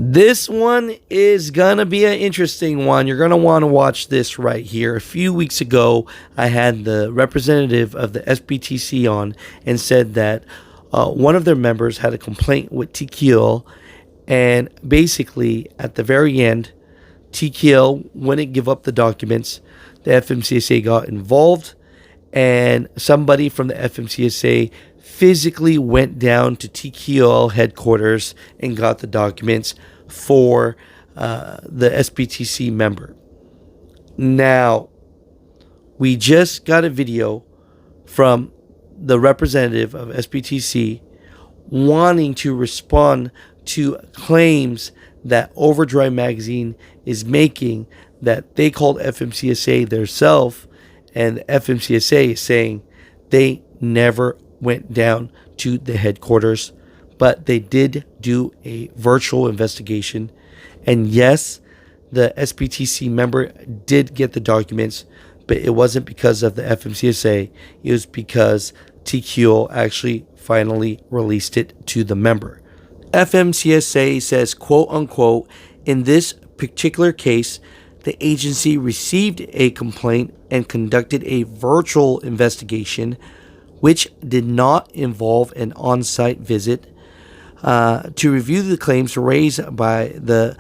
This one is gonna be an interesting one. You're gonna want to watch this right here. A few weeks ago, I had the representative of the SBTC on and said that one of their members had a complaint with TQL, and basically at the very end, TQL wouldn't give up the documents. The FMCSA got involved, and somebody from the FMCSA physically went down to TQL headquarters and got the documents for the SBTC member. Now, we just got a video from the representative of SBTC wanting to respond to claims that Overdrive magazine is making that they called FMCSA theirself, and the FMCSA is saying they never went down to the headquarters, but they did do a virtual investigation. And yes, the SBTC member did get the documents, but it wasn't because of the FMCSA. It was because TQL actually finally released it to the member. FMCSA says, quote unquote, in this particular case, the agency received a complaint and conducted a virtual investigation, which did not involve an on-site visit, to review the claims raised by the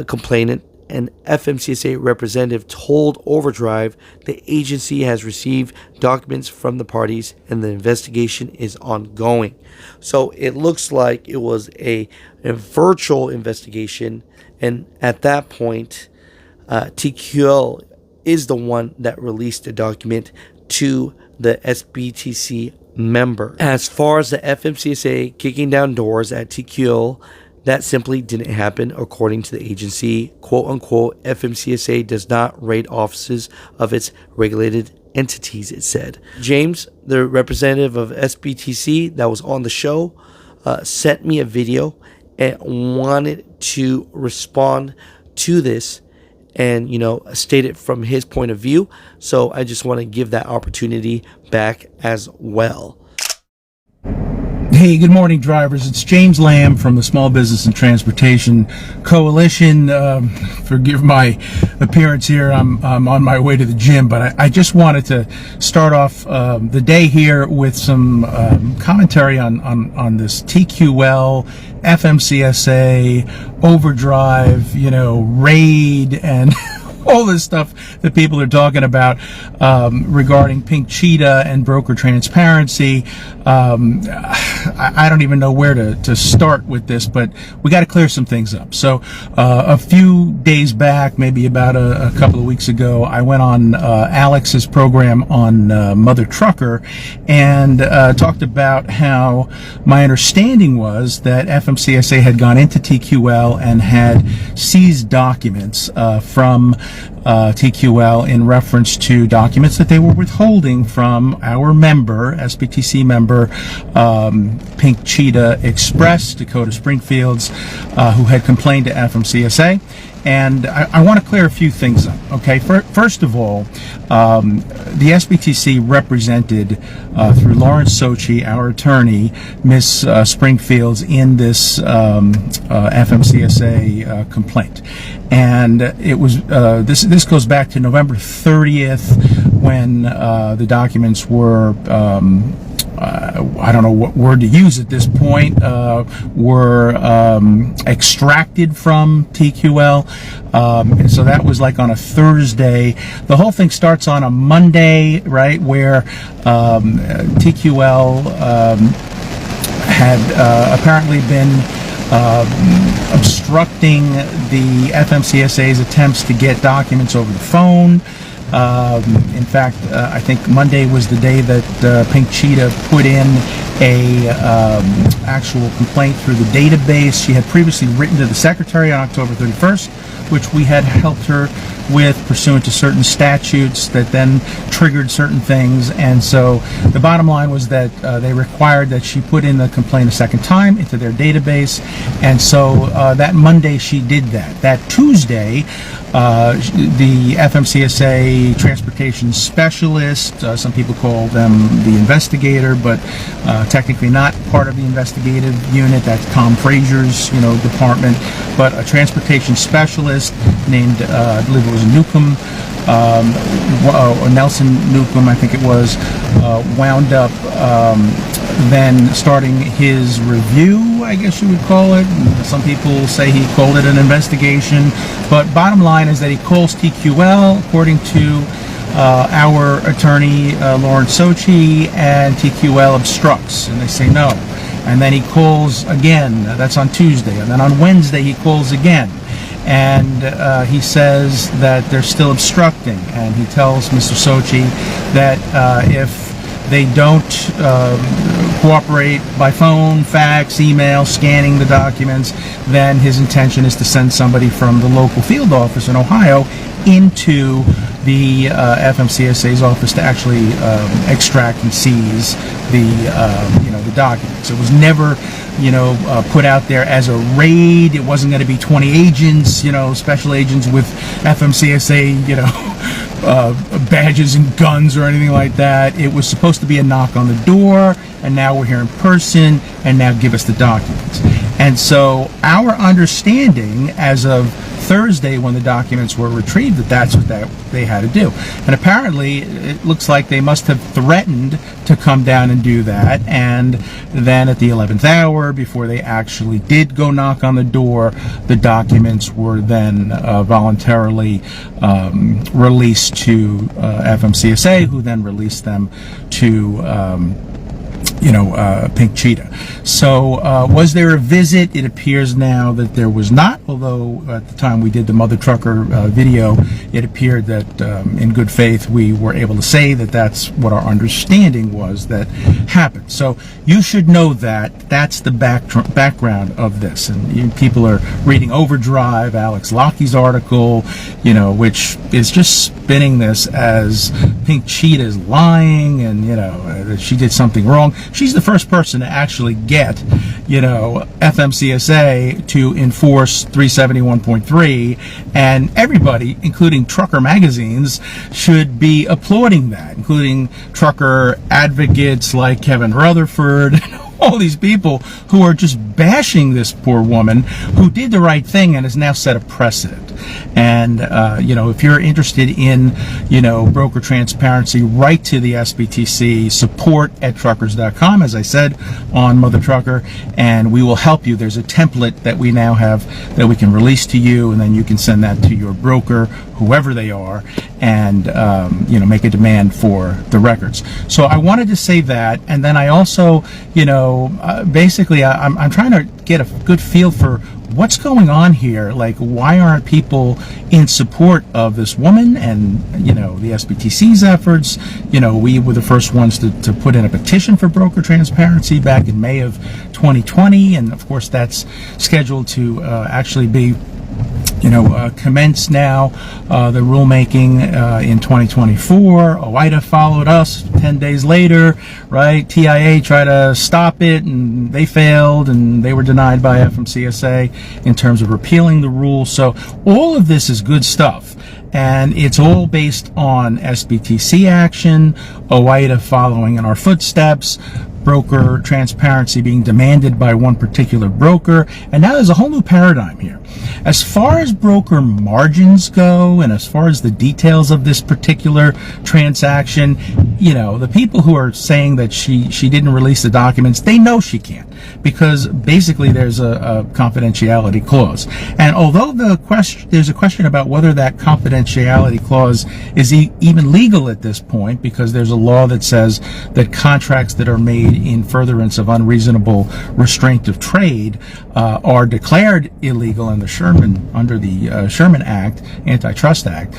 complainant. An FMCSA representative told Overdrive the agency has received documents from the parties and the investigation is ongoing. So it looks like it was a virtual investigation, and at that point, TQL is the one that released the document to the SBTC member. As far as the FMCSA kicking down doors at TQL, that simply didn't happen according to the agency. Quote unquote, FMCSA does not raid offices of its regulated entities, it said. James, the representative of SBTC that was on the show, sent me a video and wanted to respond to this and, state it from his point of view. So I just want to give that opportunity back as well. Hey, good morning, drivers. It's James Lamb from the Small Business and Transportation Coalition. Forgive my appearance here. I'm on my way to the gym, but I just wanted to start off the day here with some commentary on this TQL, FMCSA, Overdrive, raid, and all this stuff that people are talking about regarding Pink Cheetah and broker transparency. I don't even know where to start with this, but we got to clear some things up. So a few days back, maybe about a couple of weeks ago, I went on Alex's program on Mutha Trucker and talked about how my understanding was that FMCSA had gone into TQL and had seized documents from TQL in reference to documents that they were withholding from our member, SBTC member, Pink Cheetah Express, Dakota Springfields, who had complained to FMCSA. And I want to clear a few things up. Okay, first of all, the SBTC represented through Lawrence Sochi, our attorney, Miss Springfields, in this FMCSA complaint. And it was this goes back to November 30th when the documents were I don't know what word to use at this point, were extracted from TQL. And so that was like on a Thursday. The whole thing starts on a Monday, right, where TQL had apparently been obstructing the FMCSA's attempts to get documents over the phone. In fact, I think Monday was the day that Pink Cheetah put in a actual complaint through the database. She had previously written to the secretary on October 31st, which we had helped her with pursuant to certain statutes that then triggered certain things. And so the bottom line was that they required that she put in the complaint a second time into their database. And so that Monday she did that. That Tuesday, the FMCSA transportation specialist, some people call them the investigator, but technically not part of the investigative unit. That's Tom Frazier's, department, but a transportation specialist named, I believe it was Newcomb, Nelson Newcomb, I think it was, wound up then starting his review, I guess you would call it. Some people say he called it an investigation, but bottom line is that he calls TQL, according to our attorney Lawrence Sochi, and TQL obstructs, and they say no. And then he calls again, that's on Tuesday, and then on Wednesday he calls again. And he says that they're still obstructing, and he tells Mr. Sochi that if they don't cooperate by phone, fax, email, scanning the documents, then his intention is to send somebody from the local field office in Ohio into the FMCSA's office to actually extract and seize the documents. It was never put out there as a raid. It wasn't going to be 20 agents, special agents with FMCSA, badges and guns or anything like that. It was supposed to be a knock on the door, and now we're here in person, and now give us the documents. And so our understanding as of Thursday, when the documents were retrieved, that's what they had to do. And apparently it looks like they must have threatened to come down and do that, and then at the 11th hour, before they actually did go knock on the door, the documents were then voluntarily released to FMCSA, who then released them to Pink Cheetah. So was there a visit? It appears now that there was not, although at the time we did the Mutha Trucker video, it appeared that in good faith we were able to say that that's what our understanding was that happened. So you should know that that's the background of this. And people are reading Overdrive, Alex Lockheed's article, which is just spinning this as Pink Cheetah is lying and, that she did something wrong. She's the first person to actually get, FMCSA to enforce 371.3, and everybody, including trucker magazines, should be applauding that, including trucker advocates like Kevin Rutherford, all these people who are just bashing this poor woman who did the right thing and has now set a precedent. And, if you're interested in, broker transparency, write to the SBTC, support@truckers.com, as I said, on Mutha Trucker, and we will help you. There's a template that we now have that we can release to you, and then you can send that to your broker, whoever they are, and, make a demand for the records. So I wanted to say that, and then I also, basically I'm trying to get a good feel for what's going on here. Like, why aren't people in support of this woman and, the SBTC's efforts? We were the first ones to put in a petition for broker transparency back in May of 2020. And of course, that's scheduled to actually be commence now, the rulemaking in 2024. OIDA followed us 10 days later, right? TIA tried to stop it, and they failed, and they were denied by FMCSA in terms of repealing the rule. So all of this is good stuff, and it's all based on SBTC action, OIDA following in our footsteps, broker transparency being demanded by one particular broker, and now there's a whole new paradigm here. As far as broker margins go, and as far as the details of this particular transaction, the people who are saying that she didn't release the documents, they know she can't, because basically there's a confidentiality clause. And although there's a question about whether that confidentiality clause is even legal at this point, because there's a law that says that contracts that are made in furtherance of unreasonable restraint of trade are declared illegal under the Sherman Act, Antitrust Act.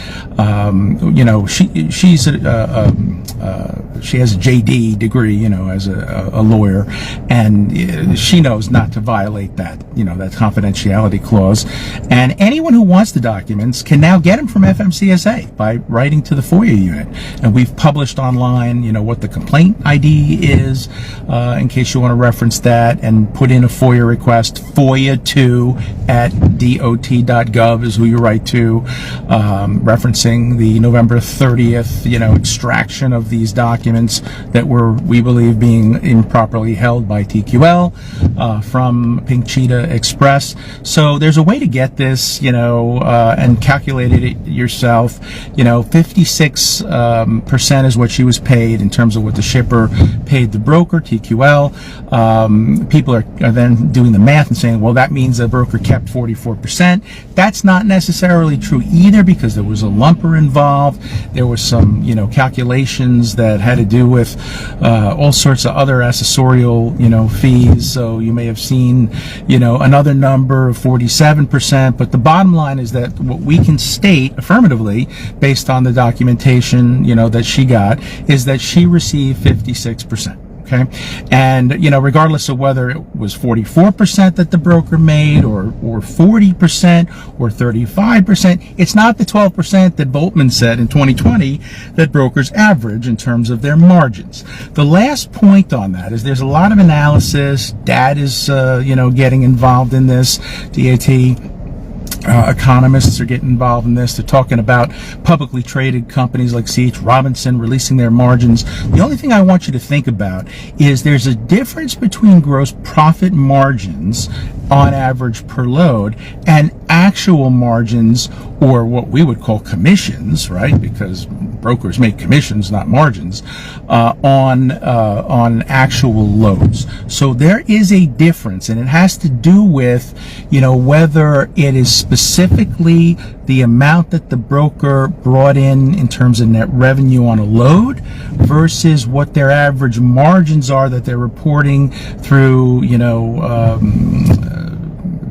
She has a JD degree, as a lawyer, and she knows not to violate that, that confidentiality clause. And anyone who wants the documents can now get them from FMCSA by writing to the FOIA unit. And we've published online, what the complaint ID is, in case you want to reference that, and put in a FOIA request, FOIA2 at SBOT.gov is who you write to, referencing the November 30th, extraction of these documents that were, we believe, being improperly held by TQL from Pink Cheetah Express. So there's a way to get this, and calculate it yourself. 56% is what she was paid in terms of what the shipper paid the broker, TQL. People are then doing the math and saying, well, that means the broker kept 44%. That's not necessarily true either, because there was a lumper involved. There was some, calculations that had to do with all sorts of other accessorial, fees. So you may have seen, another number of 47%. But the bottom line is that what we can state affirmatively, based on the documentation, that she got, is that she received 56%. Okay. And, regardless of whether it was 44% that the broker made or 40% or 35%, it's not the 12% that Voltman said in 2020 that brokers average in terms of their margins. The last point on that is there's a lot of analysis. DAT is, getting involved in this. DAT. Economists are getting involved in this. They're talking about publicly traded companies like C.H. Robinson releasing their margins. The only thing I want you to think about is there's a difference between gross profit margins on average per load and actual margins, or what we would call commissions, right? Because brokers make commissions, not margins, on actual loads. So there is a difference, and it has to do with, whether it is specifically the amount that the broker brought in terms of net revenue on a load versus what their average margins are that they're reporting through,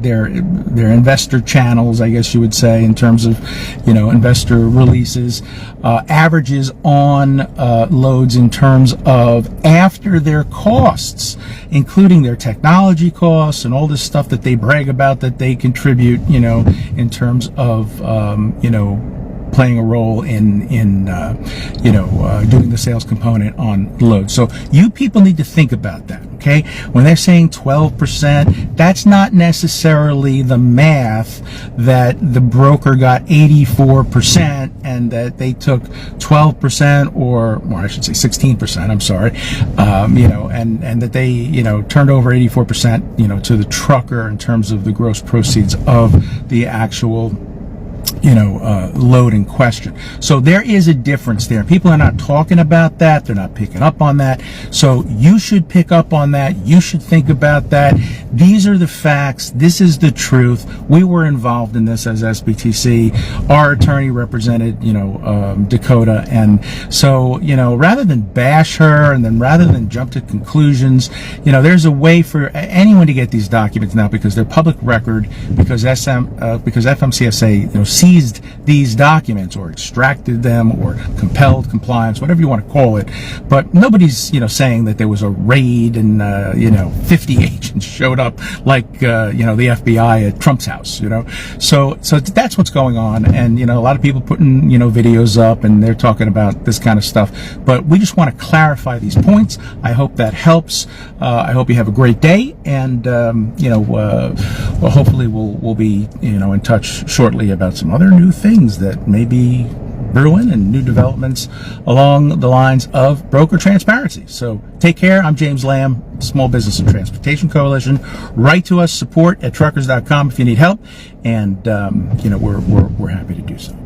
their investor channels, I guess you would say, in terms of, investor releases, averages on loads in terms of after their costs, including their technology costs and all this stuff that they brag about that they contribute, in terms of, playing a role in doing the sales component on load. So you people need to think about that, okay? When they're saying 12%, that's not necessarily the math that the broker got 84% and that they took 12% or I should say 16%, I'm sorry, and that they, turned over 84%, to the trucker in terms of the gross proceeds of the actual load in question. So there is a difference there. People are not talking about that. They're not picking up on that. So you should pick up on that. You should think about that. These are the facts. This is the truth. We were involved in this as SBTC. Our attorney represented, Dakota. And so, rather than bash her and then rather than jump to conclusions, there's a way for anyone to get these documents now because they're public record, because FMCSA, seized these documents or extracted them or compelled compliance, whatever you want to call it. But nobody's, saying that there was a raid and, 50 agents showed up like, the FBI at Trump's house, So that's what's going on. And, a lot of people putting, videos up and they're talking about this kind of stuff. But we just want to clarify these points. I hope that helps. I hope you have a great day. And, hopefully we'll be, in touch shortly about some other new things that may be brewing and new developments along the lines of broker transparency. So take care. I'm James Lamb, Small Business and Transportation Coalition. Write to us, support@truckers.com if you need help. And, we're happy to do so.